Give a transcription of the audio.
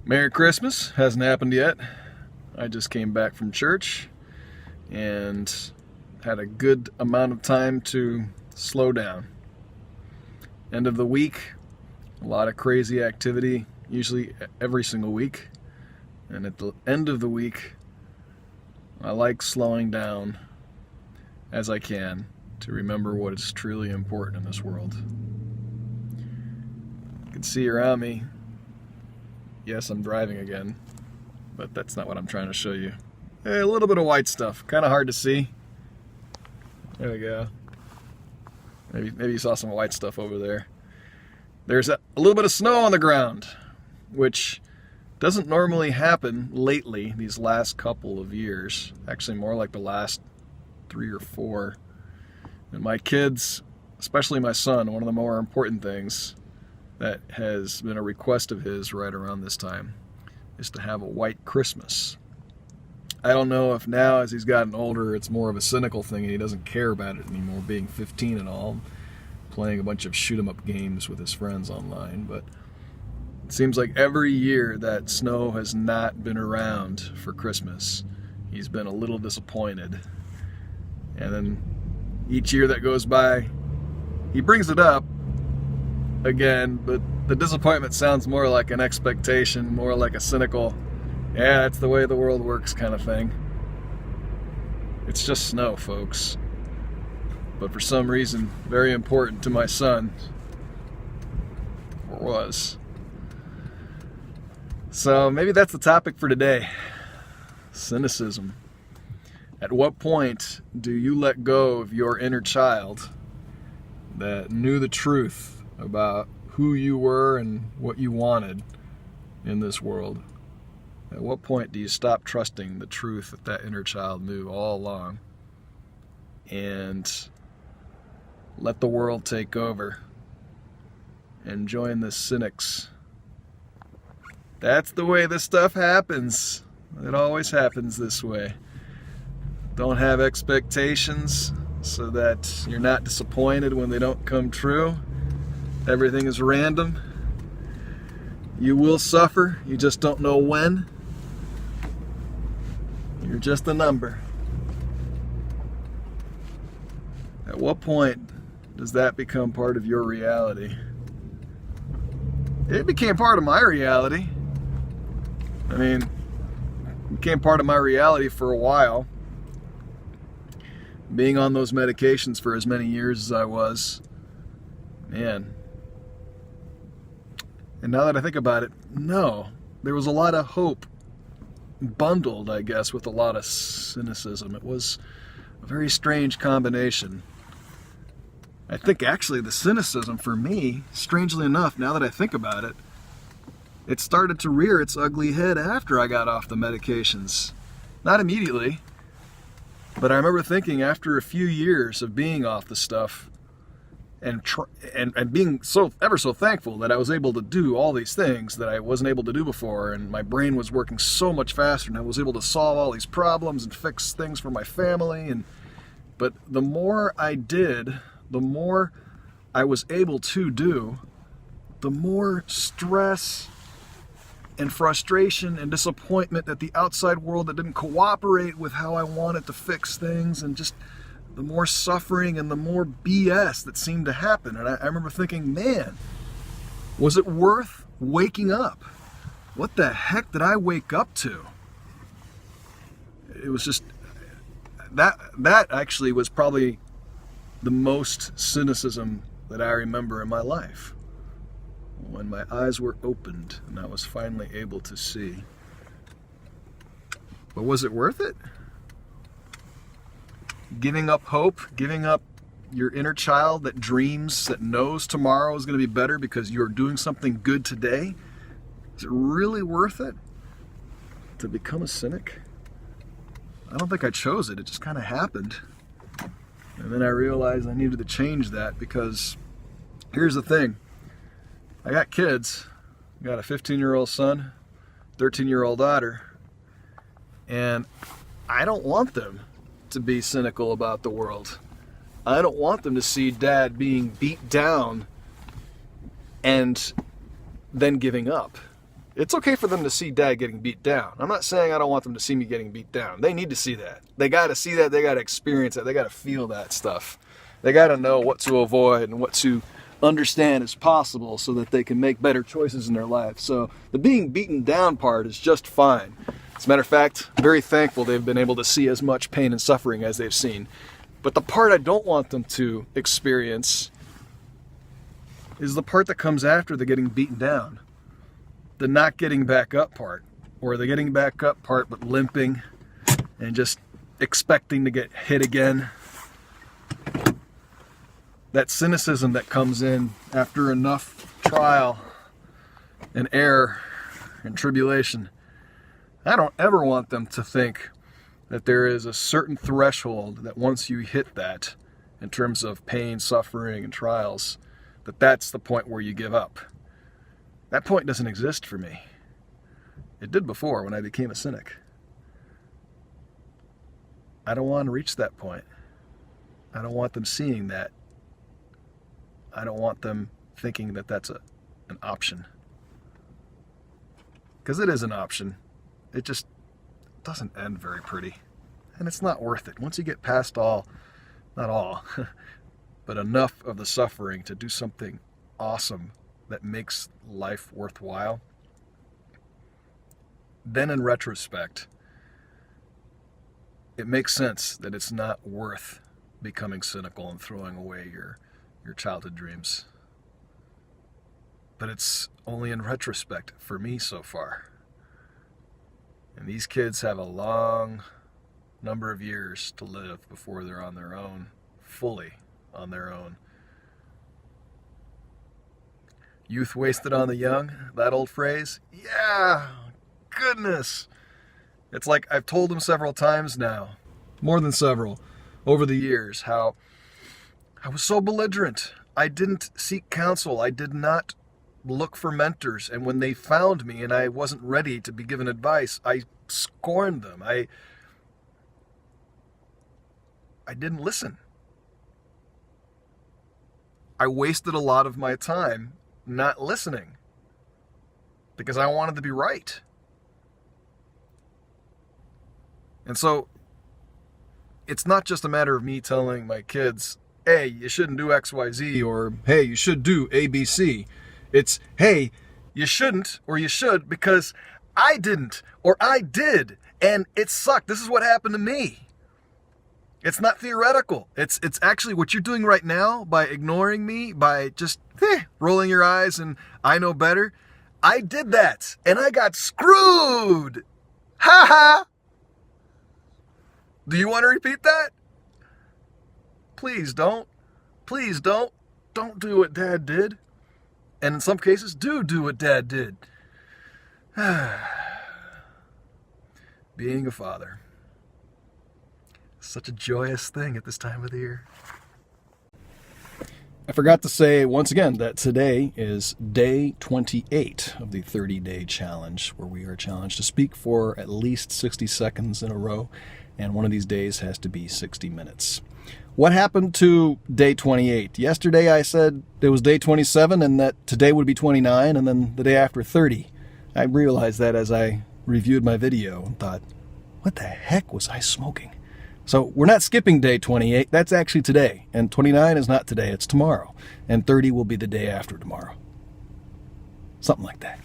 Merry Christmas. Hasn't happened yet. I just came back from church and had a good amount of time to slow down. End of the week, a lot of crazy activity, usually every single week. And at the end of the week, I like slowing down as I can to remember what is truly important in this world. You can see around me, yes, I'm driving again, but that's not what I'm trying to show you. Hey, a little bit of white stuff, kind of hard to see. There we go. Maybe you saw some white stuff over there. There's a little bit of snow on the ground, which doesn't normally happen lately, these last couple of years. Actually, more like the last 3 or 4. And my kids, especially my son, one of the more important things that has been a request of his right around this time is to have a white Christmas. I don't know if now, as he's gotten older, it's more of a cynical thing and he doesn't care about it anymore, being 15 and all, playing a bunch of shoot-'em-up games with his friends online. But it seems like every year that snow has not been around for Christmas, he's been a little disappointed. And then each year that goes by, he brings it up again, but the disappointment sounds more like an expectation, more like a cynical, yeah, that's the way the world works kind of thing. It's just snow, folks. But for some reason, very important to my son, or was. So maybe that's the topic for today. Cynicism. At what point do you let go of your inner child that knew the truth about who you were and what you wanted in this world? At what point do you stop trusting the truth that that inner child knew all along and let the world take over and join the cynics? That's the way this stuff happens. It always happens this way. Don't have expectations so that you're not disappointed when they don't come true. Everything is random. You will suffer, you just don't know when. You're just a number. At what point does that become part of your reality? It became part of my reality. I mean, it became part of my reality for a while. Being on those medications for as many years as I was, man. And now that I think about it, no, there was a lot of hope bundled, I guess, with a lot of cynicism. It was a very strange combination. I think actually the cynicism for me, strangely enough, now that I think about it, it started to rear its ugly head after I got off the medications. Not immediately, but I remember thinking after a few years of being off the stuff and being so ever so thankful that I was able to do all these things that I wasn't able to do before, and my brain was working so much faster and I was able to solve all these problems and fix things for my family. But the more I did, the more I was able to do, the more stress and frustration and disappointment at the outside world that didn't cooperate with how I wanted to fix things, and just the more suffering and the more BS that seemed to happen. And I remember thinking, man, was it worth waking up? What the heck did I wake up to? It was just, that actually was probably the most cynicism that I remember in my life. When my eyes were opened and I was finally able to see. But was it worth it? Giving up hope, giving up your inner child that dreams, that knows tomorrow is going to be better because you're doing something good today? Is it really worth it to become a cynic? I don't think I chose it. It just kind of happened. And then I realized I needed to change that, because here's the thing. I got kids. I got a 15-year-old son, 13-year-old daughter, and I don't want them to be cynical about the world. I don't want them to see Dad being beat down and then giving up. It's okay for them to see Dad getting beat down. I'm not saying I don't want them to see me getting beat down. They need to see that. They got to see that. They got to experience that. They got to feel that stuff. They got to know what to avoid and what to understand is possible so that they can make better choices in their life. So the being beaten down part is just fine. As a matter of fact, I'm very thankful they've been able to see as much pain and suffering as they've seen. But the part I don't want them to experience is the part that comes after the getting beaten down. The not getting back up part, or the getting back up part but limping and just expecting to get hit again. That cynicism that comes in after enough trial and error and tribulation. I don't ever want them to think that there is a certain threshold that once you hit that, in terms of pain, suffering, and trials, that's the point where you give up. That point doesn't exist for me. It did before when I became a cynic. I don't want to reach that point. I don't want them seeing that. I don't want them thinking that that's an option. Because it is an option. It just doesn't end very pretty. And it's not worth it. Once you get past not all, but enough of the suffering to do something awesome that makes life worthwhile, then in retrospect, it makes sense that it's not worth becoming cynical and throwing away your childhood dreams. But it's only in retrospect for me so far. And these kids have a long number of years to live before they're on their own, fully on their own. Youth wasted on the young, that old phrase? Yeah, goodness. It's like I've told them several times now, more than several, over the years, how I was so belligerent. I didn't seek counsel. I did not look for mentors. And when they found me and I wasn't ready to be given advice, I scorned them. I didn't listen. I wasted a lot of my time not listening because I wanted to be right. And so it's not just a matter of me telling my kids, hey, you shouldn't do X, Y, Z, or hey, you should do A, B, C. It's, hey, you shouldn't or you should because I didn't or I did and it sucked. This is what happened to me. It's not theoretical. It's actually what you're doing right now by ignoring me, by just rolling your eyes and I know better. I did that and I got screwed. Ha ha. Do you want to repeat that? Please don't. Please don't. Don't do what Dad did. And in some cases, do what Dad did. Being a father. Such a joyous thing at this time of the year. I forgot to say once again that today is day 28 of the 30-day challenge, where we are challenged to speak for at least 60 seconds in a row, and one of these days has to be 60 minutes. What happened to day 28? Yesterday I said it was day 27 and that today would be 29, and then the day after 30. I realized that as I reviewed my video and thought, what the heck was I smoking? So we're not skipping day 28, that's actually today. And 29 is not today, it's tomorrow. And 30 will be the day after tomorrow. Something like that.